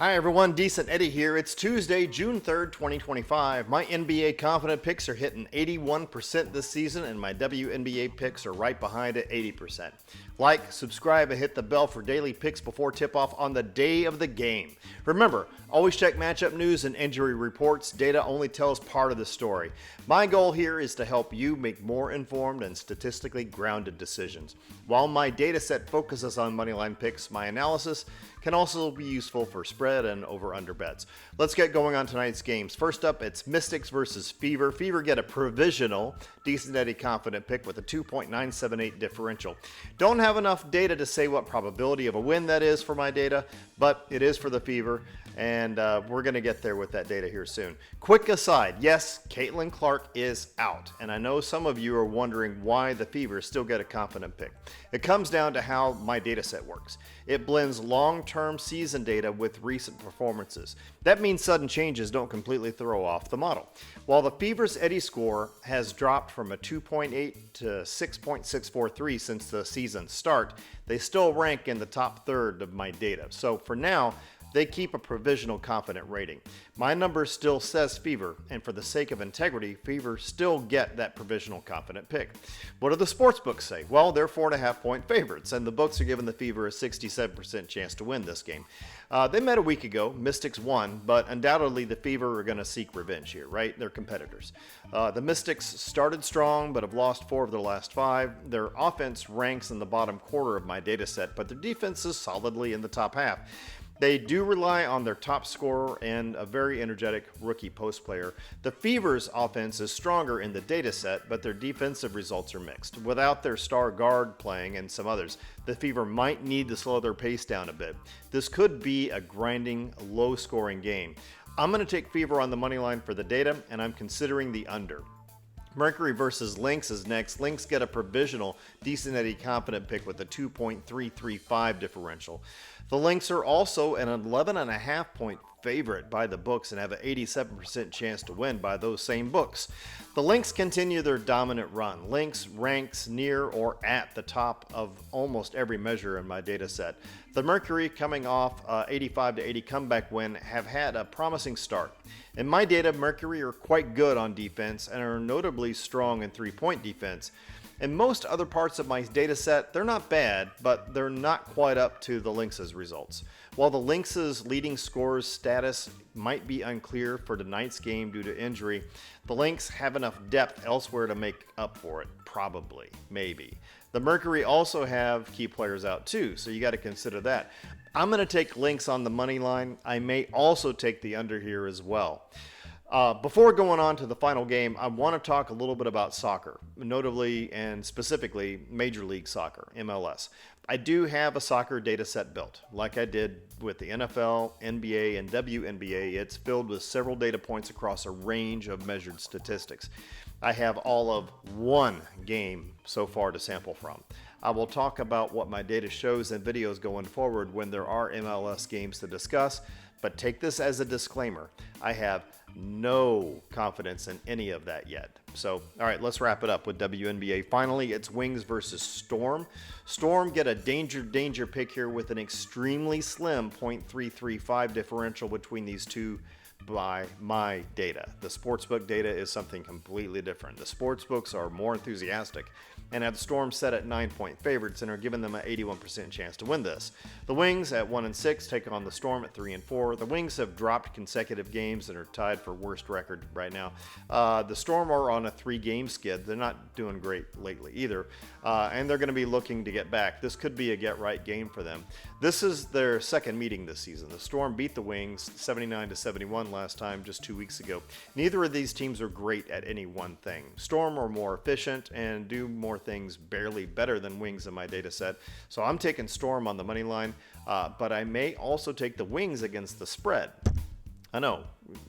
Hi everyone, Decent Eddie here. It's Tuesday, June 3rd, 2025. My NBA confident picks are hitting 81% this season, and my WNBA picks are right behind at 80%. Like, subscribe, and hit the bell for daily picks before tip-off on the day of the game. Remember, always check matchup news and injury reports. Data only tells part of the story. My goal here is to help you make more informed and statistically grounded decisions. While my data set focuses on moneyline picks, my analysis can also be useful for spread and over-under bets. Let's get going on tonight's games. First up, it's Mystics versus Fever. Fever get a provisional, Decent Eddie confident pick with a 2.978 differential. Don't have enough data to say what probability of a win that is for my data, but it is for the Fever, and we're going to get there with that data here soon. Quick aside, yes, Caitlin Clark is out, and I know some of you are wondering why the Fever still get a confident pick. It comes down to how my data set works. It blends long-term season data with recent performances. That means sudden changes don't completely throw off the model. While the Fever's Eddie score has dropped from a 2.8 to 6.643 since the season start, they still rank in the top third of my data. So for now, they keep a provisional confident rating. My number still says Fever, and for the sake of integrity, Fever still get that provisional confident pick. What do the sports books say? Well, they're 4.5-point favorites, and the books are giving the Fever a 67% chance to win this game. They met a week ago. Mystics won, but undoubtedly the Fever are going to seek revenge here, right? They're competitors. The Mystics started strong, but have lost 4 of their last 5. Their offense ranks in the bottom quarter of my data set, but their defense is solidly in the top half. They do rely on their top scorer and a very energetic rookie post player. The Fever's offense is stronger in the data set, but their defensive results are mixed. Without their star guard playing and some others, the Fever might need to slow their pace down a bit. This could be a grinding, low-scoring game. I'm going to take Fever on the money line for the data, and I'm considering the under. Mercury versus Lynx is next. Lynx get a provisional, Decent Eddie confident pick with a 2.335 differential. The Lynx are also an 11.5-point favorite by the books and have an 87% chance to win by those same books. The Lynx continue their dominant run. Lynx ranks near or at the top of almost every measure in my data set. The Mercury, coming off 85-80 comeback win, have had a promising start. In my data, Mercury are quite good on defense and are notably strong in three-point defense. In most other parts of my data set, they're not bad, but they're not quite up to the Lynx's results. While the Lynx's leading scorer's status might be unclear for tonight's game due to injury, the Lynx have enough depth elsewhere to make up for it. Probably. Maybe. The Mercury also have key players out too, so you got to consider that. I'm going to take Lynx on the money line. I may also take the under here as well. Before going on to the final game, I want to talk a little bit about soccer, notably and specifically Major League Soccer, MLS. I do have a soccer data set built, like I did with the NFL, NBA, and WNBA. It's filled with several data points across a range of measured statistics. I have all of one game so far to sample from. I will talk about what my data shows in videos going forward when there are MLS games to discuss, but take this as a disclaimer. I have no confidence in any of that yet. So, all right, let's wrap it up with WNBA. Finally, it's Wings versus Storm. Storm get a danger pick here with an extremely slim 0.335 differential between these two by my data. The sportsbook data is something completely different. The sportsbooks are more enthusiastic and have Storm set at 9-point favorites and are giving them an 81% chance to win this. The Wings at 1-6 take on the Storm at 3-4. The Wings have dropped consecutive games and are tied for worst record right now. The Storm are on a 3-game skid. They're not doing great lately either, and they're going to be looking to get back. This could be a get-right game for them. This is their second meeting this season. The Storm beat the Wings 79-71 last time, just 2 weeks ago. Neither of these teams are great at any one thing. Storm are more efficient and do more things barely better than Wings in my data set. So I'm taking Storm on the money line, but I may also take the Wings against the spread. I know,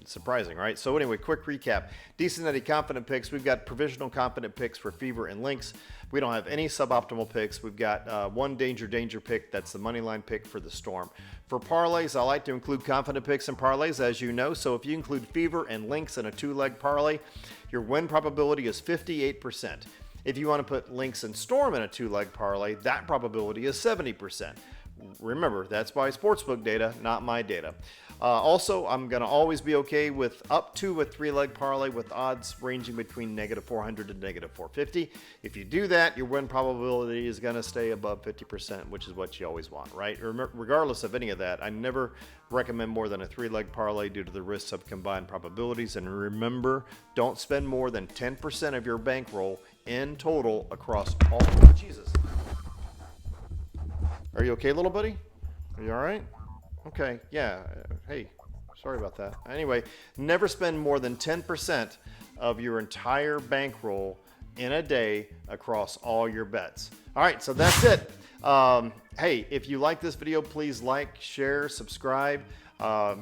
surprising, right? So anyway, quick recap. Decent Eddie confident picks. We've got provisional confident picks for Fever and Lynx. We don't have any suboptimal picks. We've got one danger pick. That's the money line pick for the Storm. For parlays, I like to include confident picks and parlays, as you know. So if you include Fever and Lynx in a 2-leg parlay, your win probability is 58%. If you want to put Lynx and Storm in a 2-leg parlay, that probability is 70%. Remember, that's by sportsbook data, not my data. Also, I'm going to always be okay with up to a 3-leg parlay with odds ranging between -400 to -450. If you do that, your win probability is going to stay above 50%, which is what you always want, right? Regardless of any of that, I never recommend more than a 3-leg parlay due to the risks of combined probabilities. And remember, don't spend more than 10% of your bankroll in total across all. Jesus. Are you okay, little buddy? Are you all right? Okay, yeah. Hey, sorry about that. Anyway, never spend more than 10% of your entire bankroll in a day across all your bets. All right, so that's it. Hey, if you like this video, please like, share, subscribe,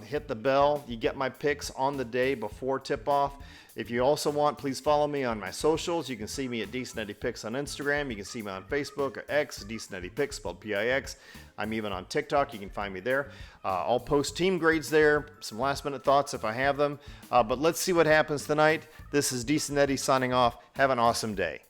hit the bell. You get my picks on the day before tip-off. If you also want, please follow me on my socials. You can see me at Decent Eddie Picks on Instagram. You can see me on Facebook or X, Decent Eddie Picks, spelled P-I-X. I'm even on TikTok. You can find me there. I'll post team grades there, some last-minute thoughts if I have them. But let's see what happens tonight. This is Decent Eddie signing off. Have an awesome day.